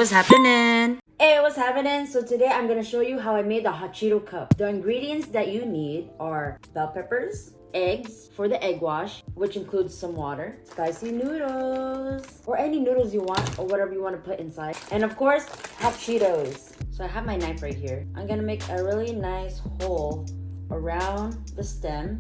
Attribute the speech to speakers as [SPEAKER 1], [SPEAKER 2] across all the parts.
[SPEAKER 1] what's happening?
[SPEAKER 2] Hey, what's happening? So today I'm gonna show you how I made the Hot Cheeto Cup. The ingredients that you need are bell peppers, eggs for the egg wash, which includes some water, spicy noodles, or any noodles you want, or whatever you want to put inside, and of course, Hot Cheetos. So I have my knife right here. I'm gonna make a really nice hole around the stem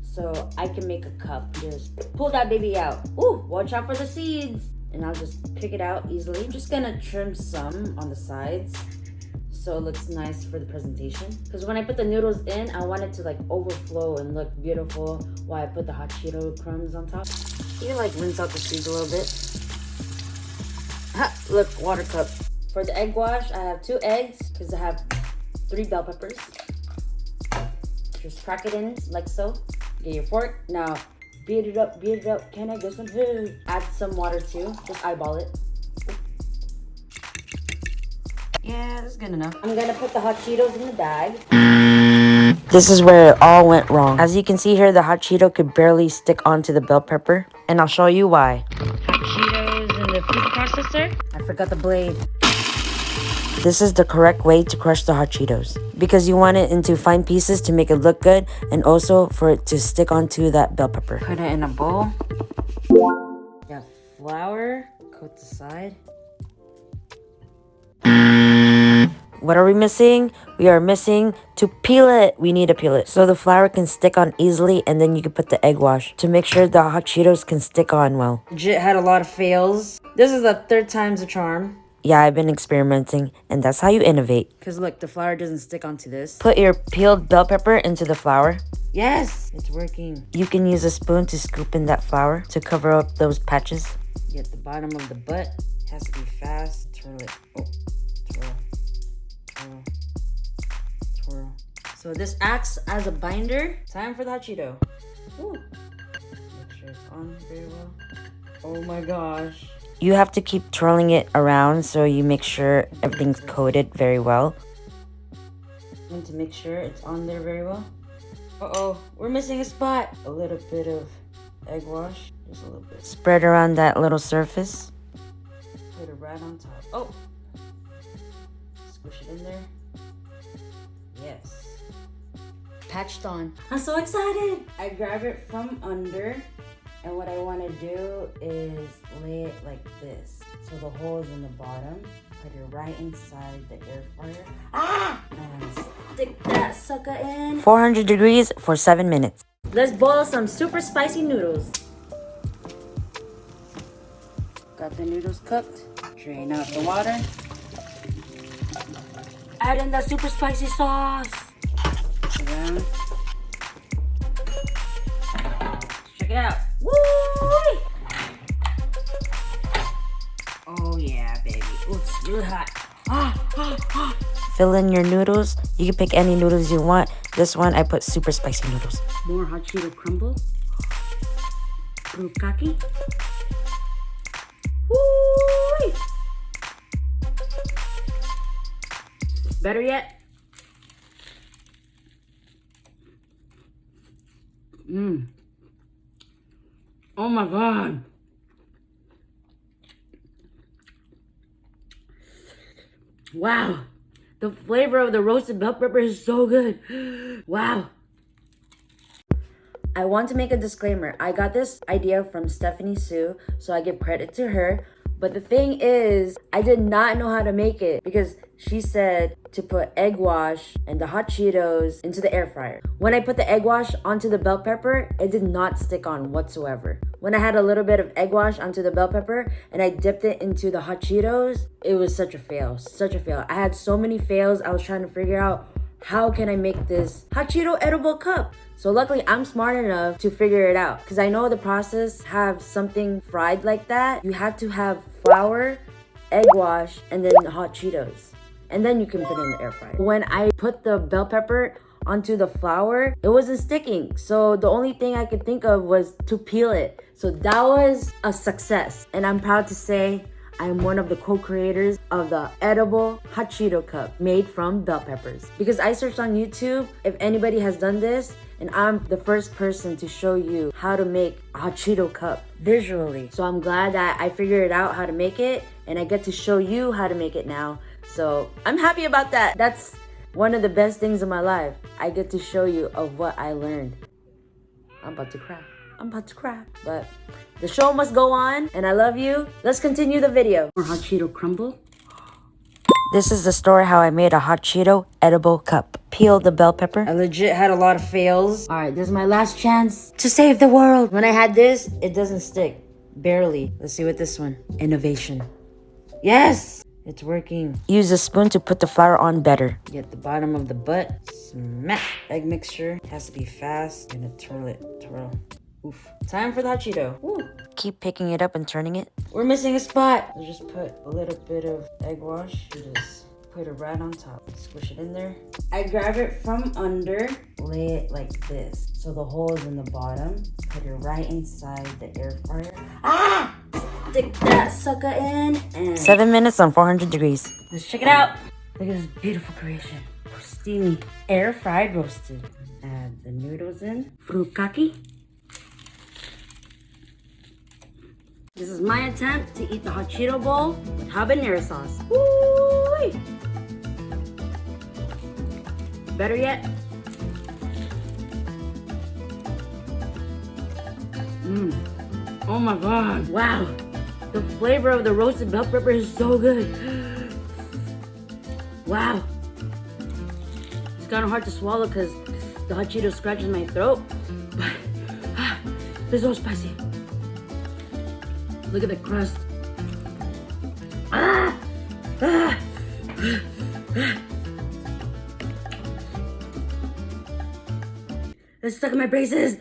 [SPEAKER 2] so I can make a cup. Just pull that baby out. Ooh, watch out for the seeds. And I'll just pick it out easily. I'm just gonna trim some on the sides so it looks nice for the presentation. Because when I put the noodles in, I want it to like overflow and look beautiful while I put the Hot Cheeto crumbs on top. You can like rinse out the seeds a little bit. Ha, look, water cup. For the egg wash, I have 2 eggs because I have 3 bell peppers. Just crack it in like so. Get your fork. Now, beat it up, beat it up. Can I get some food? Add some water too. Just eyeball it.
[SPEAKER 1] Yeah, that's good enough.
[SPEAKER 2] I'm gonna put the Hot Cheetos in the bag.
[SPEAKER 1] This is where it all went wrong. As you can see here, the Hot Cheeto could barely stick onto the bell pepper. And I'll show you why.
[SPEAKER 2] Hot Cheetos in the food processor. I forgot the blade.
[SPEAKER 1] This is the correct way to crush the Hot Cheetos. Because you want it into fine pieces to make it look good. And also for it to stick onto that bell pepper.
[SPEAKER 2] Put it in a bowl. Got flour. Coat the side.
[SPEAKER 1] What are we missing? We are missing to peel it. We need to peel it so the flour can stick on easily, and then you can put the egg wash to make sure the Hot Cheetos can stick on well.
[SPEAKER 2] Legit had a lot of fails. This is the 3rd time's a charm.
[SPEAKER 1] Yeah, I've been experimenting, and that's how you innovate.
[SPEAKER 2] Because look, the flour doesn't stick onto this.
[SPEAKER 1] Put your peeled bell pepper into the flour.
[SPEAKER 2] Yes, it's working.
[SPEAKER 1] You can use a spoon to scoop in that flour to cover up those patches.
[SPEAKER 2] Get the bottom of the butt. Has to be fast. Twirl it. Oh, twirl. Twirl. Twirl. So this acts as a binder. Time for the Hot Cheeto. Ooh. Make sure it's on very well. Oh my gosh.
[SPEAKER 1] You have to keep twirling it around so you make sure everything's coated very well.
[SPEAKER 2] And to make sure it's on there very well. Uh-oh, we're missing a spot. A little bit of egg wash. Just a little bit.
[SPEAKER 1] Spread around that little surface.
[SPEAKER 2] Put it right on top. Oh! Squish it in there. Yes. Patched on. I'm so excited! I grab it from under. And what I want to do is lay it like this. So the hole is in the bottom. Put it right inside the air fryer. Ah! And stick that sucker in.
[SPEAKER 1] 400 degrees for 7 minutes.
[SPEAKER 2] Let's boil some super spicy noodles. Got the noodles cooked. Drain out the water. Add in the super spicy sauce. Around. Check it out. Woo! Oh yeah, baby. Ooh, it's really hot.
[SPEAKER 1] Fill in your noodles. You can pick any noodles you want. This one, I put super spicy noodles.
[SPEAKER 2] More Hot Cheeto crumble. Bukkake. Woo! Better yet. Oh my god. Wow. The flavor of the roasted bell pepper is so good. Wow. I want to make a disclaimer. I got this idea from Stephanie Soo, so I give credit to her. But the thing is, I did not know how to make it because she said to put egg wash and the Hot Cheetos into the air fryer. When I put the egg wash onto the bell pepper, it did not stick on whatsoever. When I had a little bit of egg wash onto the bell pepper and I dipped it into the Hot Cheetos, it was such a fail, such a fail. I had so many fails. I was trying to figure out how can I make this Hot Cheeto edible cup? So luckily I'm smart enough to figure it out because I know the process have something fried like that. You have to have flour, egg wash, and then the Hot Cheetos. And then you can put it in the air fryer. When I put the bell pepper onto the flour, it wasn't sticking. So the only thing I could think of was to peel it. So that was a success. And I'm proud to say I'm one of the co-creators of the edible Hot Cheeto cup made from bell peppers. Because I searched on YouTube if anybody has done this, and I'm the first person to show you how to make a hot Cheeto cup visually. So I'm glad that I figured out how to make it, and I get to show you how to make it now. So I'm happy about that. That's one of the best things in my life. I get to show you of what I learned. I'm about to cry. But the show must go on, and I love you. Let's continue the video. More hot Cheeto crumble.
[SPEAKER 1] This is the story how I made a hot Cheeto edible cup. Peel the bell pepper.
[SPEAKER 2] I legit had a lot of fails. All right, this is my last chance to save the world. When I had this, it doesn't stick. Barely. Let's see what this one. Innovation. Yes! It's working.
[SPEAKER 1] Use a spoon to put the flour on better.
[SPEAKER 2] Get the bottom of the butt. Smack. Egg mixture. Has to be fast. I'm gonna twirl it. Twirl. Oof. Time for the hot Cheeto. Woo.
[SPEAKER 1] Keep picking it up and turning it.
[SPEAKER 2] We're missing a spot. I'll just put a little bit of egg wash. Just put it right on top. Squish it in there. I grab it from under. Lay it like this. So the hole is in the bottom. Put it right inside the air fryer. Ah! Stick that sucker in. And
[SPEAKER 1] 7 minutes on 400 degrees.
[SPEAKER 2] let's check it out. Look at this beautiful creation. Steamy. Air fried roasted. Add the noodles in. Furikake. This is my attempt to eat the hot Cheeto bowl with habanero sauce. Woo! Better yet. Oh my god. Wow. The flavor of the roasted bell pepper is so good. Wow. It's kind of hard to swallow because the hot Cheeto scratches my throat. But they're so spicy. Look at the crust. It's stuck in my braces.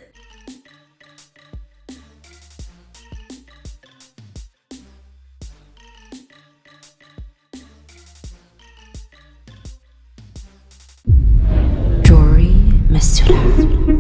[SPEAKER 1] JORI MEZUDA.